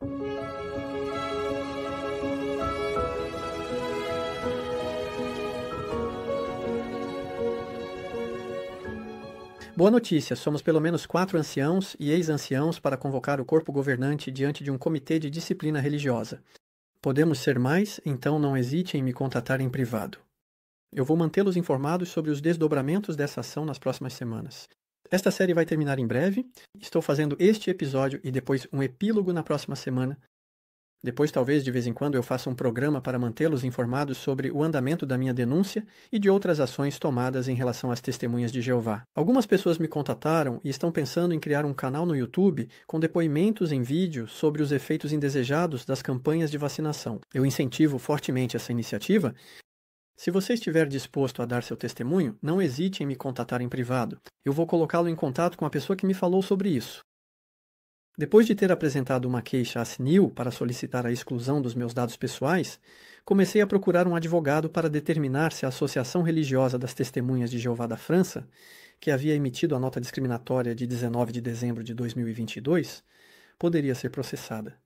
Boa notícia, somos pelo menos 4 anciãos e ex-anciãos para convocar o corpo governante diante de um comitê de disciplina religiosa. Podemos ser mais, então não hesite em me contatar em privado. Eu vou mantê-los informados sobre os desdobramentos dessa ação nas próximas semanas. Esta série vai terminar em breve. Estou fazendo este episódio e depois um epílogo na próxima semana. Depois, talvez, de vez em quando, eu faça um programa para mantê-los informados sobre o andamento da minha denúncia e de outras ações tomadas em relação às testemunhas de Jeová. Algumas pessoas me contataram e estão pensando em criar um canal no YouTube com depoimentos em vídeo sobre os efeitos indesejados das campanhas de vacinação. Eu incentivo fortemente essa iniciativa. Se você estiver disposto a dar seu testemunho, não hesite em me contatar em privado. Eu vou colocá-lo em contato com a pessoa que me falou sobre isso. Depois de ter apresentado uma queixa à CNIL para solicitar a exclusão dos meus dados pessoais, comecei a procurar um advogado para determinar se a Associação Religiosa das Testemunhas de Jeová da França, que havia emitido a nota discriminatória de 19 de dezembro de 2022, poderia ser processada.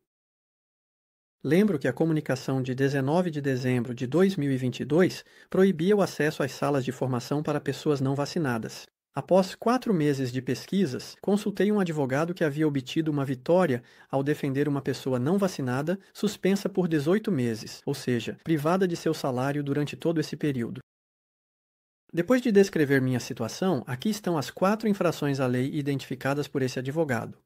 Lembro que a comunicação de 19 de dezembro de 2022 proibia o acesso às salas de formação para pessoas não vacinadas. Após 4 meses de pesquisas, consultei um advogado que havia obtido uma vitória ao defender uma pessoa não vacinada suspensa por 18 meses, ou seja, privada de seu salário durante todo esse período. Depois de descrever minha situação, aqui estão as 4 infrações à lei identificadas por esse advogado: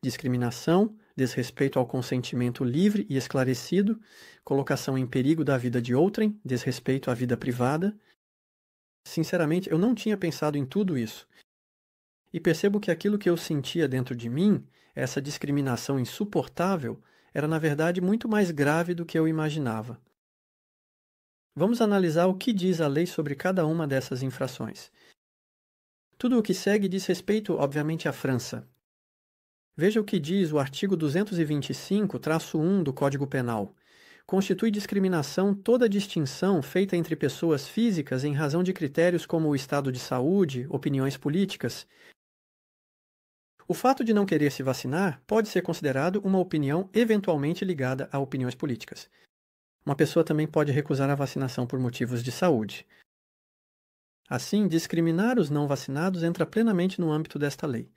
discriminação, desrespeito ao consentimento livre e esclarecido, colocação em perigo da vida de outrem, desrespeito à vida privada. Sinceramente, eu não tinha pensado em tudo isso. E percebo que aquilo que eu sentia dentro de mim, essa discriminação insuportável, era na verdade muito mais grave do que eu imaginava. Vamos analisar o que diz a lei sobre cada uma dessas infrações. Tudo o que segue diz respeito, obviamente, à França. Veja o que diz o artigo 225-1 do Código Penal. Constitui discriminação toda distinção feita entre pessoas físicas em razão de critérios como o estado de saúde, opiniões políticas. O fato de não querer se vacinar pode ser considerado uma opinião eventualmente ligada a opiniões políticas. Uma pessoa também pode recusar a vacinação por motivos de saúde. Assim, discriminar os não vacinados entra plenamente no âmbito desta lei.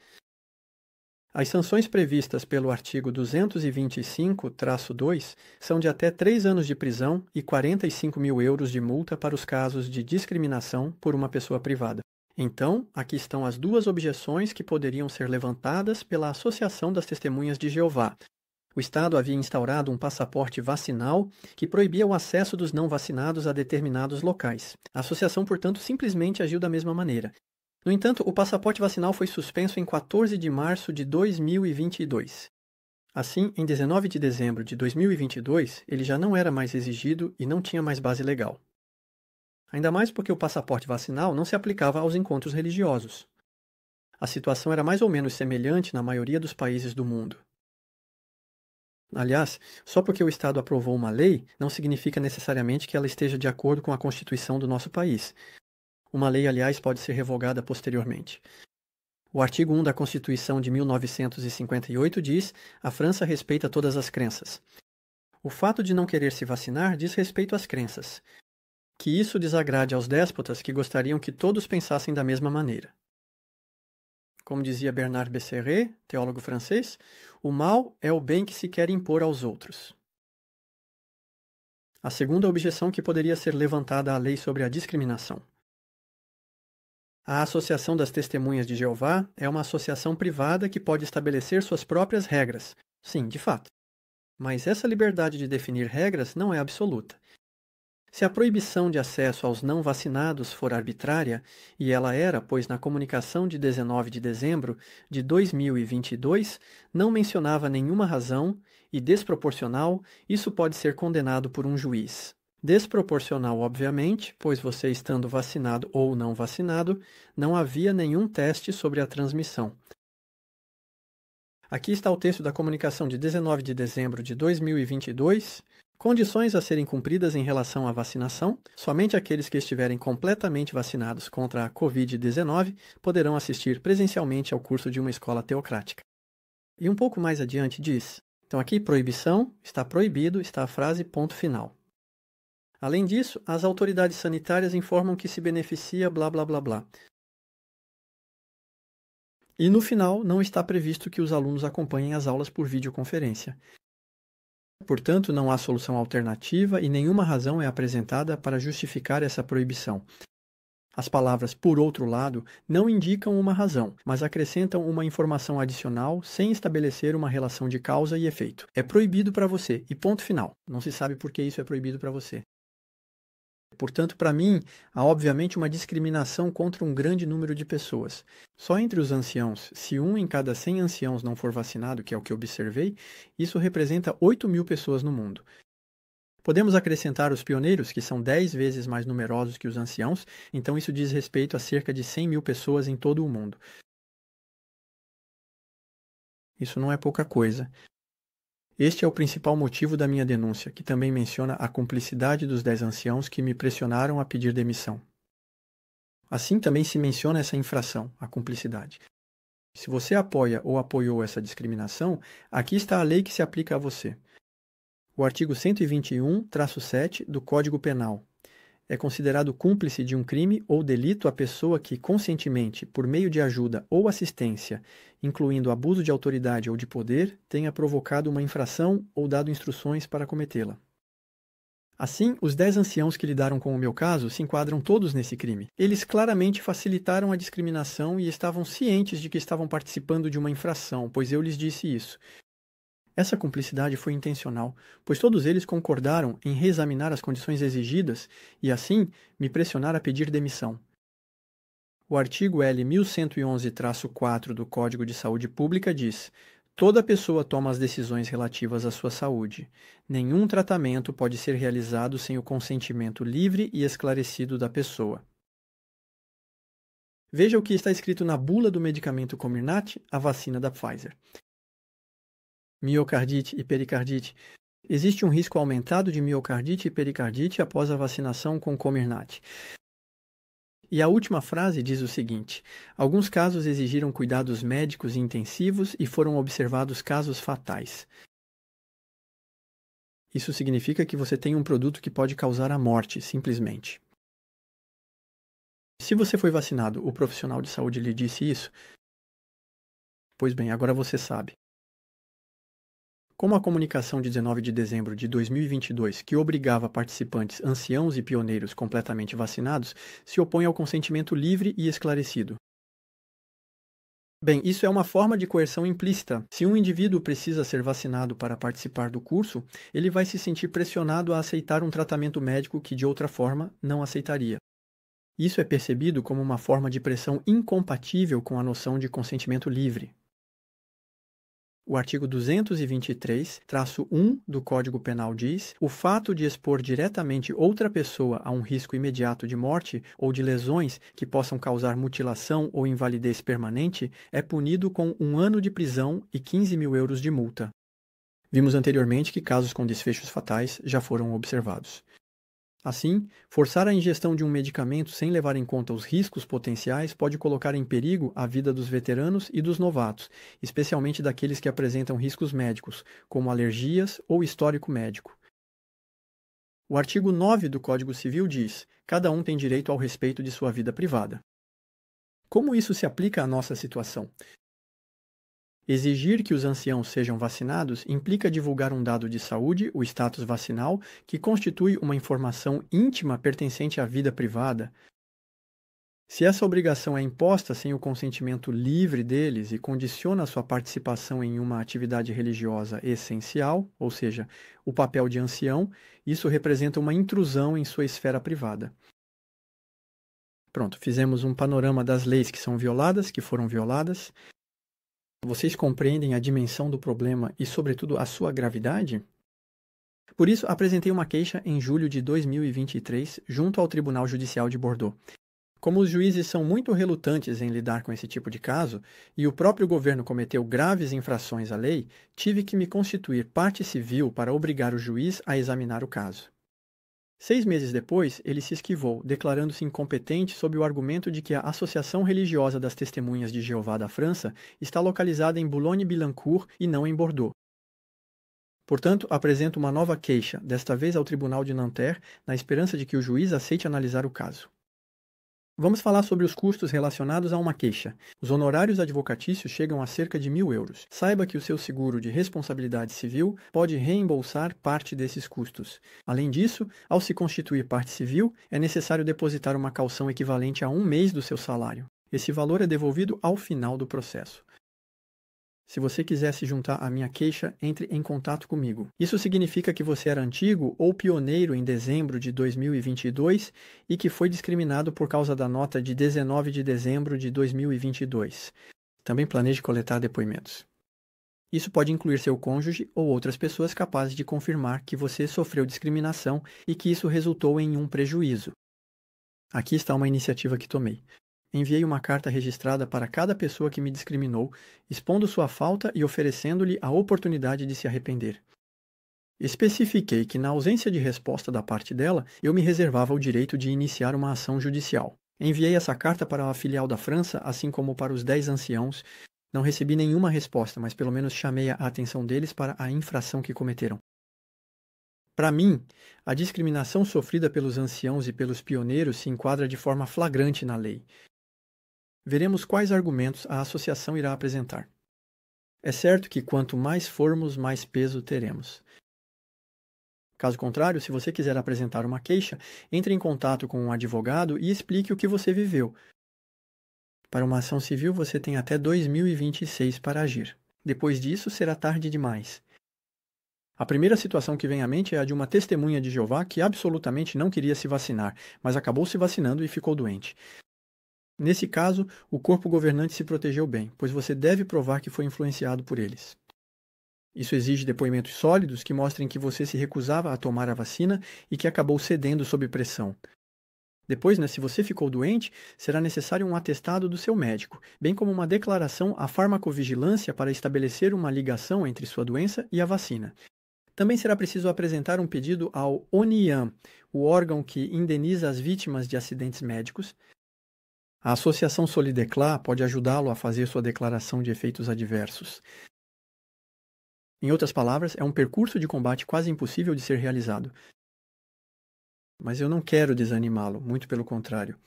As sanções previstas pelo artigo 225-2 são de até 3 anos de prisão e 45 mil euros de multa para os casos de discriminação por uma pessoa privada. Então, aqui estão as 2 objeções que poderiam ser levantadas pela Associação das Testemunhas de Jeová. O Estado havia instaurado um passaporte vacinal que proibia o acesso dos não vacinados a determinados locais. A associação, portanto, simplesmente agiu da mesma maneira. No entanto, o passaporte vacinal foi suspenso em 14 de março de 2022. Assim, em 19 de dezembro de 2022, ele já não era mais exigido e não tinha mais base legal. Ainda mais porque o passaporte vacinal não se aplicava aos encontros religiosos. A situação era mais ou menos semelhante na maioria dos países do mundo. Aliás, só porque o Estado aprovou uma lei, não significa necessariamente que ela esteja de acordo com a Constituição do nosso país. Uma lei, aliás, pode ser revogada posteriormente. O artigo 1 da Constituição de 1958 diz: a França respeita todas as crenças. O fato de não querer se vacinar diz respeito às crenças. Que isso desagrade aos déspotas que gostariam que todos pensassem da mesma maneira. Como dizia Bernard Besséret, teólogo francês, o mal é o bem que se quer impor aos outros. A segunda objeção que poderia ser levantada à lei sobre a discriminação. A Associação das Testemunhas de Jeová é uma associação privada que pode estabelecer suas próprias regras. Sim, de fato. Mas essa liberdade de definir regras não é absoluta. Se a proibição de acesso aos não vacinados for arbitrária, e ela era, pois na comunicação de 19 de dezembro de 2022 não mencionava nenhuma razão e desproporcional, isso pode ser condenado por um juiz. Desproporcional, obviamente, pois você estando vacinado ou não vacinado, não havia nenhum teste sobre a transmissão. Aqui está o texto da comunicação de 19 de dezembro de 2022. Condições a serem cumpridas em relação à vacinação. Somente aqueles que estiverem completamente vacinados contra a Covid-19 poderão assistir presencialmente ao curso de uma escola teocrática. E um pouco mais adiante diz: Então aqui, proibição, está proibido, está a frase ponto final. Além disso, as autoridades sanitárias informam que se beneficia blá blá blá blá. E no final, não está previsto que os alunos acompanhem as aulas por videoconferência. Portanto, não há solução alternativa e nenhuma razão é apresentada para justificar essa proibição. As palavras por outro lado não indicam uma razão, mas acrescentam uma informação adicional sem estabelecer uma relação de causa e efeito. É proibido para você e ponto final. Não se sabe por que isso é proibido para você. Portanto, para mim, há obviamente uma discriminação contra um grande número de pessoas. Só entre os anciãos, se 1 em cada 100 anciãos não for vacinado, que é o que observei, isso representa 8.000 pessoas no mundo. Podemos acrescentar os pioneiros, que são 10 vezes mais numerosos que os anciãos, então isso diz respeito a cerca de 100.000 pessoas em todo o mundo. Isso não é pouca coisa. Este é o principal motivo da minha denúncia, que também menciona a cumplicidade dos 10 anciãos que me pressionaram a pedir demissão. Assim também se menciona essa infração, a cumplicidade. Se você apoia ou apoiou essa discriminação, aqui está a lei que se aplica a você. O artigo 121-7 do Código Penal. É considerado cúmplice de um crime ou delito a pessoa que, conscientemente, por meio de ajuda ou assistência, incluindo abuso de autoridade ou de poder, tenha provocado uma infração ou dado instruções para cometê-la. Assim, os 10 anciãos que lidaram com o meu caso se enquadram todos nesse crime. Eles claramente facilitaram a discriminação e estavam cientes de que estavam participando de uma infração, pois eu lhes disse isso. Essa cumplicidade foi intencional, pois todos eles concordaram em reexaminar as condições exigidas e, assim, me pressionar a pedir demissão. O artigo L. 1111-4 do Código de Saúde Pública diz: toda pessoa toma as decisões relativas à sua saúde. Nenhum tratamento pode ser realizado sem o consentimento livre e esclarecido da pessoa. Veja o que está escrito na bula do medicamento Comirnaty, a vacina da Pfizer. Miocardite e pericardite. Existe um risco aumentado de miocardite e pericardite após a vacinação com Comirnaty. E a última frase diz o seguinte: alguns casos exigiram cuidados médicos intensivos e foram observados casos fatais. Isso significa que você tem um produto que pode causar a morte, simplesmente. Se você foi vacinado, o profissional de saúde lhe disse isso? Pois bem, agora você sabe. Como a comunicação de 19 de dezembro de 2022, que obrigava participantes anciãos e pioneiros completamente vacinados, se opõe ao consentimento livre e esclarecido. Bem, isso é uma forma de coerção implícita. Se um indivíduo precisa ser vacinado para participar do curso, ele vai se sentir pressionado a aceitar um tratamento médico que, de outra forma, não aceitaria. Isso é percebido como uma forma de pressão incompatível com a noção de consentimento livre. O artigo 223-1 do Código Penal diz: o fato de expor diretamente outra pessoa a um risco imediato de morte ou de lesões que possam causar mutilação ou invalidez permanente é punido com 1 ano de prisão e 15.000 euros de multa. Vimos anteriormente que casos com desfechos fatais já foram observados. Assim, forçar a ingestão de um medicamento sem levar em conta os riscos potenciais pode colocar em perigo a vida dos veteranos e dos novatos, especialmente daqueles que apresentam riscos médicos, como alergias ou histórico médico. O artigo 9 do Código Civil diz: cada um tem direito ao respeito de sua vida privada. Como isso se aplica à nossa situação? Exigir que os anciãos sejam vacinados implica divulgar um dado de saúde, o status vacinal, que constitui uma informação íntima pertencente à vida privada. Se essa obrigação é imposta sem o consentimento livre deles e condiciona sua participação em uma atividade religiosa essencial, ou seja, o papel de ancião, isso representa uma intrusão em sua esfera privada. Pronto, fizemos um panorama das leis que são violadas, que foram violadas. Vocês compreendem a dimensão do problema e, sobretudo, a sua gravidade? Por isso, apresentei uma queixa em julho de 2023 junto ao Tribunal Judicial de Bordeaux. Como os juízes são muito relutantes em lidar com esse tipo de caso e o próprio governo cometeu graves infrações à lei, tive que me constituir parte civil para obrigar o juiz a examinar o caso. 6 meses depois, ele se esquivou, declarando-se incompetente sob o argumento de que a Associação Religiosa das Testemunhas de Jeová da França está localizada em Boulogne-Billancourt e não em Bordeaux. Portanto, apresento uma nova queixa, desta vez ao Tribunal de Nanterre, na esperança de que o juiz aceite analisar o caso. Vamos falar sobre os custos relacionados a uma queixa. Os honorários advocatícios chegam a cerca de 1.000 euros. Saiba que o seu seguro de responsabilidade civil pode reembolsar parte desses custos. Além disso, ao se constituir parte civil, é necessário depositar uma caução equivalente a 1 mês do seu salário. Esse valor é devolvido ao final do processo. Se você quiser se juntar à minha queixa, entre em contato comigo. Isso significa que você era antigo ou pioneiro em dezembro de 2022 e que foi discriminado por causa da nota de 19 de dezembro de 2022. Também planeje coletar depoimentos. Isso pode incluir seu cônjuge ou outras pessoas capazes de confirmar que você sofreu discriminação e que isso resultou em um prejuízo. Aqui está uma iniciativa que tomei. Enviei uma carta registrada para cada pessoa que me discriminou, expondo sua falta e oferecendo-lhe a oportunidade de se arrepender. Especifiquei que, na ausência de resposta da parte dela, eu me reservava o direito de iniciar uma ação judicial. Enviei essa carta para a filial da França, assim como para os 10 anciãos. Não recebi nenhuma resposta, mas pelo menos chamei a atenção deles para a infração que cometeram. Para mim, a discriminação sofrida pelos anciãos e pelos pioneiros se enquadra de forma flagrante na lei. Veremos quais argumentos a associação irá apresentar. É certo que quanto mais formos, mais peso teremos. Caso contrário, se você quiser apresentar uma queixa, entre em contato com um advogado e explique o que você viveu. Para uma ação civil, você tem até 2026 para agir. Depois disso, será tarde demais. A primeira situação que vem à mente é a de uma testemunha de Jeová que absolutamente não queria se vacinar, mas acabou se vacinando e ficou doente. Nesse caso, o corpo governante se protegeu bem, pois você deve provar que foi influenciado por eles. Isso exige depoimentos sólidos que mostrem que você se recusava a tomar a vacina e que acabou cedendo sob pressão. Depois, se você ficou doente, será necessário um atestado do seu médico, bem como uma declaração à farmacovigilância para estabelecer uma ligação entre sua doença e a vacina. Também será preciso apresentar um pedido ao ONIAM, o órgão que indeniza as vítimas de acidentes médicos. A Associação Solideclar pode ajudá-lo a fazer sua declaração de efeitos adversos. Em outras palavras, é um percurso de combate quase impossível de ser realizado. Mas eu não quero desanimá-lo, muito pelo contrário.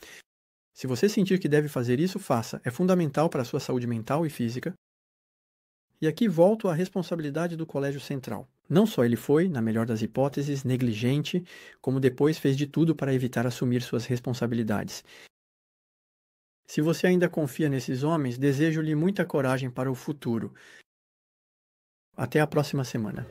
Se você sentir que deve fazer isso, faça. É fundamental para a sua saúde mental e física. E aqui volto à responsabilidade do Colégio Central. Não só ele foi, na melhor das hipóteses, negligente, como depois fez de tudo para evitar assumir suas responsabilidades. Se você ainda confia nesses homens, desejo-lhe muita coragem para o futuro. Até a próxima semana.